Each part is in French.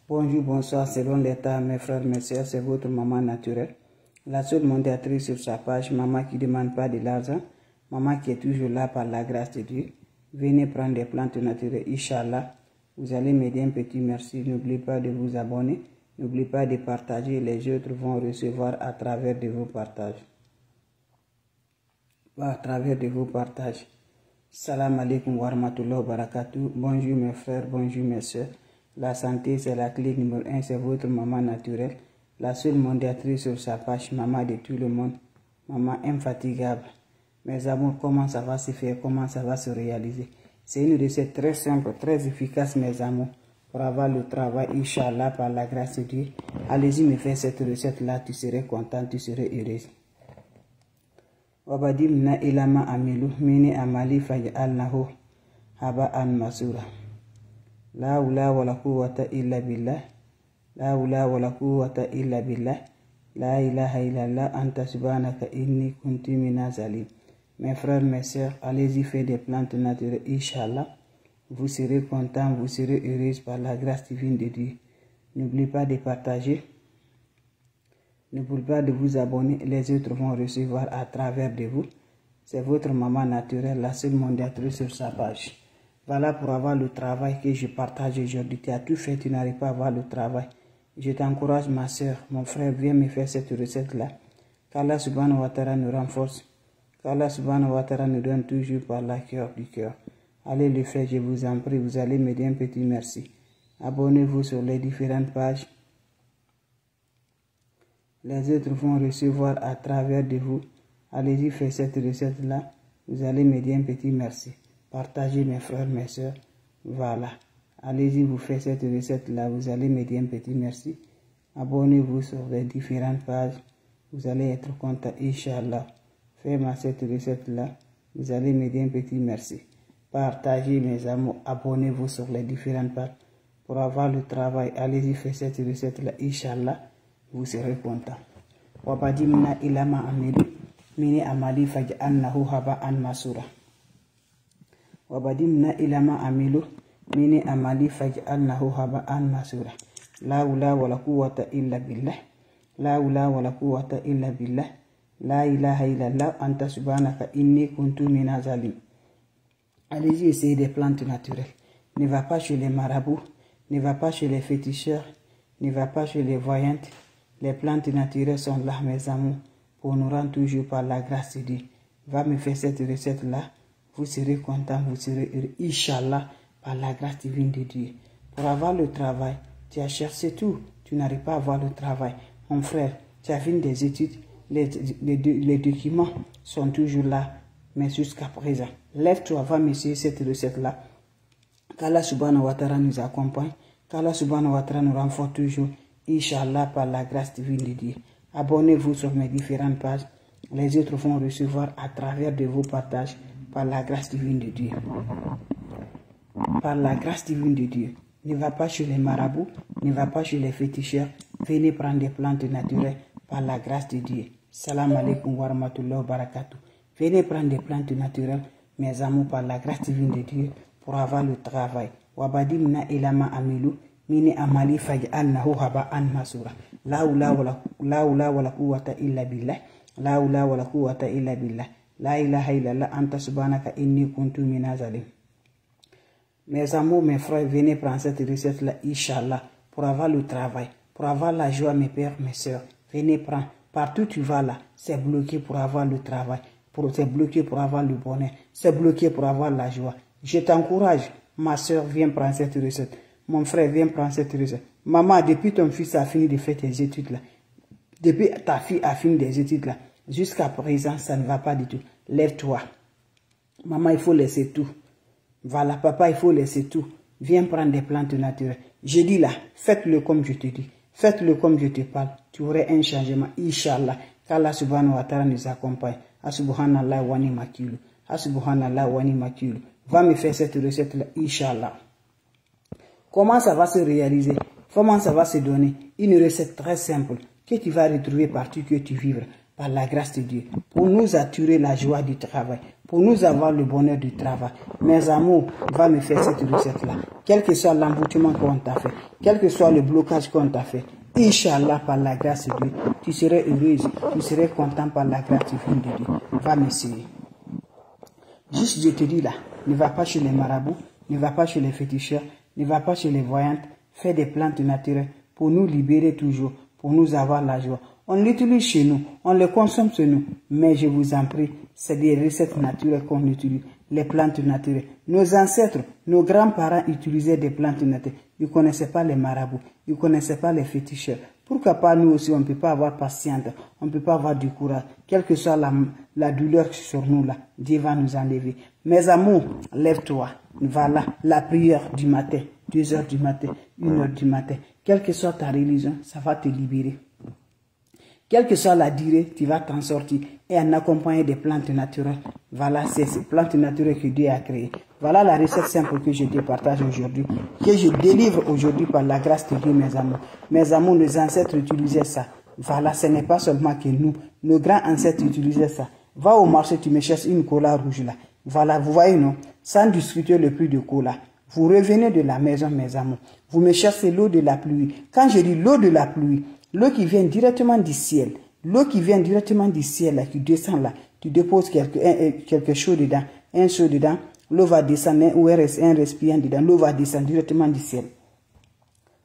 Bonjour, bonsoir, selon l'état, mes frères, mes sœurs, c'est votre maman naturelle. La seule mondiatrice sur sa page, maman qui ne demande pas de l'argent, maman qui est toujours là par la grâce de Dieu. Venez prendre des plantes naturelles, Inch'Allah. Vous allez m'aider un petit merci. N'oubliez pas de vous abonner. N'oubliez pas de partager. Les autres vont recevoir à travers de vos partages. À travers de vos partages. Salam alaikum wa rahmatullahi wa barakatuh. Bonjour mes frères, bonjour mes soeurs. La santé, c'est la clé numéro 1, c'est votre maman naturelle. La seule mondiatrice sur sa page, maman de tout le monde. Maman infatigable. Mes amours, comment ça va se faire, comment ça va se réaliser? C'est une recette très simple, très efficace, mes amours. Pour avoir le travail, Inch'Allah, par la grâce de Dieu. Allez-y me faire cette recette-là, tu serais content, tu serais heureuse. Wabadimna ilama amilu mini amali faj'alnahu haba'an masura. La hawla wala quwwata illa billah. La hawla wala quwwata illa billah. La ilaha illallah anta subhanaka inni kuntu minaz zalim. Mes frères, mes sœurs, allez-y faire des plantes naturelles, Inch'Allah. Vous serez contents, vous serez heureux par la grâce divine de Dieu. N'oubliez pas de partager. N'oubliez pas de vous abonner, les autres vont recevoir à travers de vous. C'est votre maman naturelle, la seule mondiatrice sur sa page. Voilà pour avoir le travail que je partage aujourd'hui. Tu as tout fait, tu n'arrives pas à avoir le travail. Je t'encourage, ma soeur, mon frère, viens me faire cette recette-là. Qu'Allah subhanahu wa ta'ala nous renforce. Qu'Allah subhanahu wa ta'ala nous donne toujours par la cœur du cœur. Allez le faire, je vous en prie, vous allez me dire un petit merci. Abonnez-vous sur les différentes pages. Les autres vont recevoir à travers de vous. Allez-y faire cette recette-là. Vous allez me dire un petit merci. Partagez mes frères, mes soeurs. Voilà. Allez-y vous faire cette recette-là. Vous allez me dire un petit merci. Abonnez-vous sur les différentes pages. Vous allez être content, Inch'Allah. Faites-moi cette recette-là. Vous allez me dire un petit merci. Partagez mes amours. Abonnez-vous sur les différentes pages. Pour avoir le travail, allez-y faire cette recette-là, Inch'Allah. Vous serez content. Wabadimna ilama amilu mini amali faj'alnahu haba'an masura. Wabadimna ilama amilu mini amali faj'alnahu haba'an masura. La hawla wala quwwata illa billah. La hawla wala quwwata illa billah. La ilaha illallah anta subhanaka inni kuntu minaz zalim. Allez-y essayer des plantes naturelles. Ne va pas chez les marabouts, ne va pas chez les féticheurs, ne va pas chez les voyantes. Les plantes naturelles sont là, mes amours, pour nous rendre toujours par la grâce de Dieu. Va me faire cette recette-là. Vous serez content, vous serez heureux, Inch'Allah, par la grâce divine de Dieu. Pour avoir le travail, tu as cherché tout, tu n'arrives pas à avoir le travail. Mon frère, tu as fini des études, les documents sont toujours là, mais jusqu'à présent. Lève-toi, va me suivre cette recette-là. Qu'Allah subhanahu wa ta'ala nous accompagne, qu'Allah subhanahu wa ta'ala nous renforce toujours. Inch'Allah, par la grâce divine de Dieu. Abonnez-vous sur mes différentes pages. Les autres vont recevoir à travers de vos partages par la grâce divine de Dieu. Par la grâce divine de Dieu. Ne va pas chez les marabouts, ne va pas chez les féticheurs. Venez prendre des plantes naturelles par la grâce de Dieu. Salam alaikum wa rahmatullahi wa barakatuh. Venez prendre des plantes naturelles, mes amours, par la grâce divine de Dieu pour avoir le travail. Wabadimna ilama amilu. Mini amali faj'alnahu haba'an masura. La hawla wala quwwata illa billah. La hawla wala quwwata illa billah. La ilaha illallah anta subhanaka inni kuntu minaz zalim. Mes amours, mes frères, venez prendre cette recette-là, Inch'Allah, pour avoir le travail, pour avoir la joie, mes pères, mes soeurs. Venez prendre. Partout tu vas là, c'est bloqué pour avoir le travail, c'est bloqué pour avoir le bonheur, c'est bloqué pour avoir la joie. Je t'encourage, ma soeur, viens prendre cette recette. Mon frère, viens prendre cette recette. Maman, depuis ton fils a fini de faire tes études là, depuis ta fille a fini des études là, jusqu'à présent, ça ne va pas du tout. Lève-toi. Maman, il faut laisser tout. Voilà, papa, il faut laisser tout. Viens prendre des plantes naturelles. Je dis là, faites-le comme je te dis. Faites-le comme je te parle. Tu aurais un changement, Inch'Allah. Qu'Allah subhanahu wa ta'ala nous accompagne. Subhanallah wa ni makilu. Subhanallah wa ni makilu. Va me faire cette recette là, Inch'Allah. Comment ça va se réaliser? Comment ça va se donner? Une recette très simple que tu vas retrouver partout que tu vivras. par la grâce de Dieu, pour nous attirer la joie du travail, pour nous avoir le bonheur du travail. Mes amours, va me faire cette recette-là. Quel que soit l'emboutement qu'on t'a fait, quel que soit le blocage qu'on t'a fait, Inch'Allah, par la grâce de Dieu, tu serais heureuse, tu serais content par la grâce divine de Dieu. Va m'essayer. Juste, je te dis là, ne va pas chez les marabouts, ne va pas chez les féticheurs, ne va pas chez les voyantes, fais des plantes naturelles pour nous libérer toujours, pour nous avoir la joie. On l'utilise chez nous, on le consomme chez nous, mais je vous en prie, c'est des recettes naturelles qu'on utilise, les plantes naturelles. Nos ancêtres, nos grands-parents utilisaient des plantes naturelles. Ils ne connaissaient pas les marabouts, ils ne connaissaient pas les féticheurs. Pourquoi pas nous aussi, on ne peut pas avoir patience, on ne peut pas avoir du courage, quelle que soit la douleur sur nous là, Dieu va nous enlever. Mes amours, lève-toi, voilà la prière du matin, 2 heures du matin, 1 heure du matin, quelle que soit ta religion, ça va te libérer. Quelle que soit la durée, tu vas t'en sortir. Et en accompagnant des plantes naturelles. Voilà, c'est ces plantes naturelles que Dieu a créées. Voilà la recette simple que je te partage aujourd'hui, que je délivre aujourd'hui par la grâce de Dieu, mes amours. Mes amours, nos ancêtres utilisaient ça. Voilà, ce n'est pas seulement que nous. Nos grands ancêtres utilisaient ça. Va au marché, tu me cherches une cola rouge là. Voilà, vous voyez, non? Sans discuter le prix de cola. Vous revenez de la maison, mes amours. Vous me cherchez l'eau de la pluie. Quand je dis l'eau de la pluie, l'eau qui vient directement du ciel, l'eau qui vient directement du ciel, là, qui descend là, tu déposes quelque chose dedans, un seau dedans, l'eau va descendre, ou un récipient dedans, l'eau va descendre directement du ciel.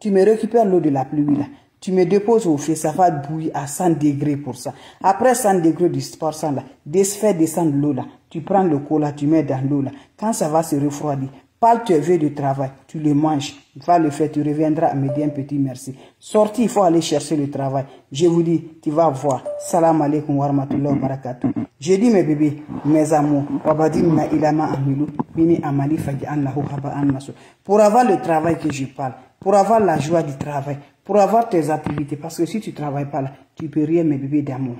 Tu me récupères l'eau de la pluie là, tu me déposes au feu, ça va bouillir à 100 degrés pour ça. Après 100 degrés du % là, fais descendre l'eau là, tu prends le cola, tu mets dans l'eau là, quand ça va se refroidir, parle tes vœux de travail, tu le manges, va le faire, tu reviendras à me dire un petit merci. Sorti, il faut aller chercher le travail. Je vous dis, tu vas voir. Salam alaikum wa rahmatullahi wa barakatuh. Je dis mes bébés, mes amours, pour avoir le travail que je parle, pour avoir la joie du travail, pour avoir tes activités, parce que si tu ne travailles pas là, tu ne peux rien, mes bébés d'amour.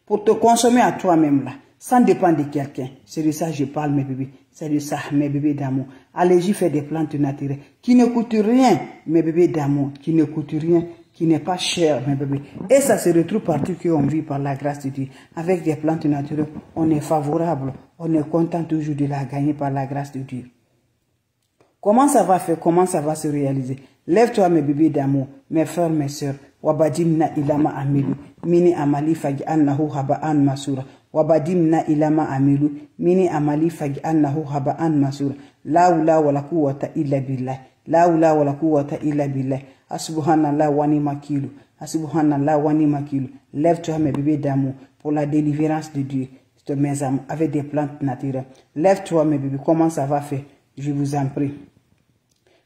Pour te consommer à toi-même là, sans dépendre de quelqu'un. C'est de ça que je parle, mes bébés. C'est de ça, mes bébés d'amour. Allez-y faire des plantes naturelles qui ne coûtent rien, mes bébés d'amour, qui ne coûtent rien, qui n'est pas cher, mes bébés. Et ça se retrouve partout qu'on vit par la grâce de Dieu. Avec des plantes naturelles, on est favorable, on est content toujours de la gagner par la grâce de Dieu. Comment ça va faire? Comment ça va se réaliser? Lève-toi, mes bébés d'amour, mes frères, mes sœurs. Wabadimna ilama amilu, mini amali fagi annahu haba'an masura. Wabadimna ilama amilu, mini amali fagi annahu haba'an masura. La ula wala quwwata illa billah. La ula wala quwwata illa billah. Asubhanallah wa ni makilu. Asubhanallah wa ni makilu. Lève-toi, mes bébés d'amour, pour la délivrance de Dieu, mes amours, avec des plantes naturelles. Lève-toi, mes bébés, comment ça va faire? Je vous en prie.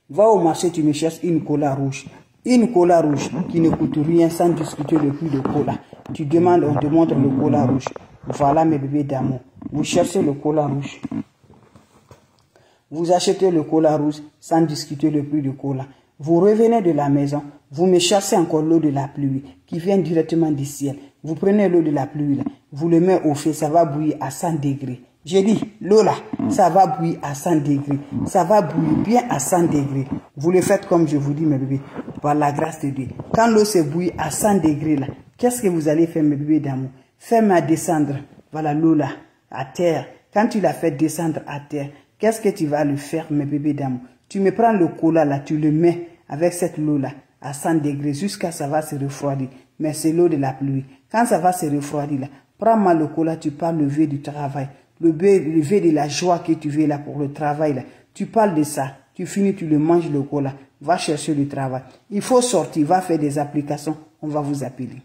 Va au marché, tu me cherches une cola rouge. Une cola rouge qui ne coûte rien sans discuter le prix de cola. Tu demandes, on te montre le cola rouge. Voilà, mes bébés d'amour. Vous cherchez le cola rouge. Vous achetez le cola rouge sans discuter le prix de cola. Vous revenez de la maison. Vous me cherchez encore l'eau de la pluie qui vient directement du ciel. Vous prenez l'eau de la pluie là. Vous le mettez au feu, ça va bouillir à 100 degrés. J'ai dit, l'eau là, ça va bouillir à 100 degrés. Ça va bouillir bien à 100 degrés. Vous le faites comme je vous dis, mes bébés, par la grâce de Dieu. Quand l'eau se bouillit à 100 degrés là, qu'est-ce que vous allez faire, mes bébés d'amour? Fais-moi descendre, voilà l'eau là, à terre. Quand tu la fais descendre à terre, qu'est-ce que tu vas le faire, mes bébés d'amour? Tu me prends le cola là, tu le mets avec cette eau là, à 100 degrés, jusqu'à ça va se refroidir. Mais c'est l'eau de la pluie. Quand ça va se refroidir là, prends-moi le cola, tu parles le vœu du travail. Le vœu de la joie que tu veux là pour le travail là. Tu parles de ça. Tu finis, tu le manges le cola. Va chercher le travail. Il faut sortir, va faire des applications. On va vous appeler.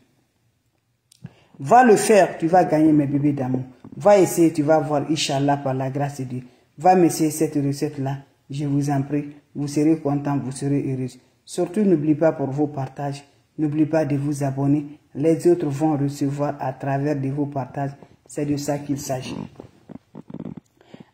Va le faire, tu vas gagner, mes bébés d'amour. Va essayer, tu vas voir, Inch'Allah, par la grâce de Dieu. Va m'essayer cette recette-là. Je vous en prie. Vous serez content, vous serez heureux. Surtout, n'oubliez pas pour vos partages. N'oubliez pas de vous abonner. Les autres vont recevoir à travers de vos partages. C'est de ça qu'il s'agit.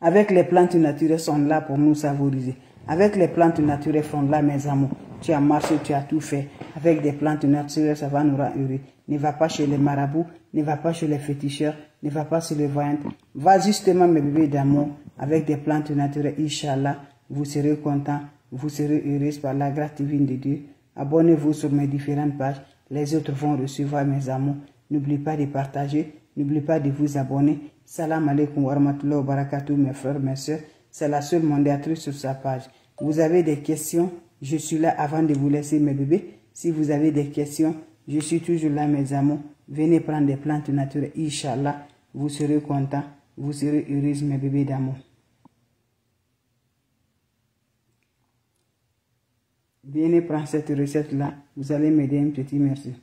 Avec les plantes naturelles sont là pour nous savoriser. Avec les plantes naturelles sont là, mes amours. Tu as marché, tu as tout fait. Avec des plantes naturelles, ça va nous rendre heureux. Ne va pas chez les marabouts, ne va pas chez les féticheurs, ne va pas chez les voyantes. Va justement, mes bébés d'amour, avec des plantes naturelles, Inch'Allah. Vous serez contents, vous serez heureux par la grâce divine de Dieu. Abonnez-vous sur mes différentes pages. Les autres vont recevoir, mes amours. N'oubliez pas de partager. N'oubliez pas de vous abonner. Salam alaikum wa rahmatullahi wa barakatuh, mes frères, mes soeurs. C'est la seule modératrice sur sa page. Vous avez des questions? Je suis là avant de vous laisser, mes bébés. Si vous avez des questions, je suis toujours là, mes amours. Venez prendre des plantes naturelles. Inch'Allah, vous serez contents. Vous serez heureux, mes bébés d'amour. Venez prendre cette recette-là. Vous allez m'aider un petit merci.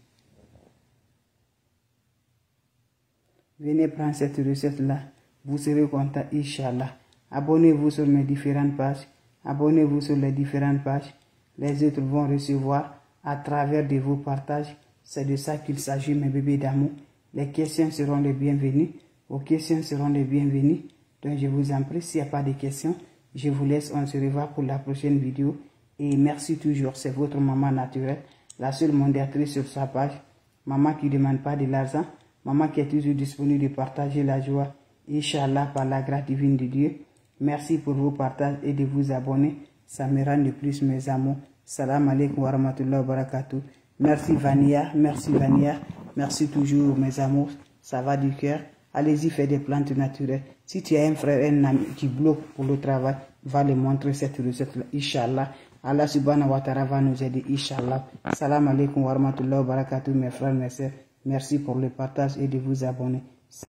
Venez prendre cette recette-là. Vous serez content, Inch'Allah. Abonnez-vous sur mes différentes pages. Abonnez-vous sur les différentes pages. Les autres vont recevoir à travers de vos partages. C'est de ça qu'il s'agit, mes bébés d'amour. Les questions seront les bienvenues. Vos questions seront les bienvenues. Donc, je vous en prie, s'il n'y a pas de questions, je vous laisse. On se revoit pour la prochaine vidéo. Et merci toujours. C'est votre maman naturelle, la seule modératrice sur sa page. Maman qui ne demande pas de l'argent. Maman qui est toujours disponible de partager la joie. Inch'Allah, par la grâce divine de Dieu. Merci pour vos partages et de vous abonner. Ça me rend de plus, mes amours. Salam alaikum wa rahmatullahi wa barakatuh. Merci Vania, merci Vania. Merci toujours, mes amours. Ça va du cœur. Allez-y, faites des plantes naturelles. Si tu as un frère, un ami qui bloque pour le travail, va lui montrer cette recette-là. Inch'Allah. Allah subhanahu wa ta'ala va nous aider. Inch'Allah. Salam alaikum wa rahmatullahi wa barakatuh, mes frères, mes sœurs. Merci pour le partage et de vous abonner.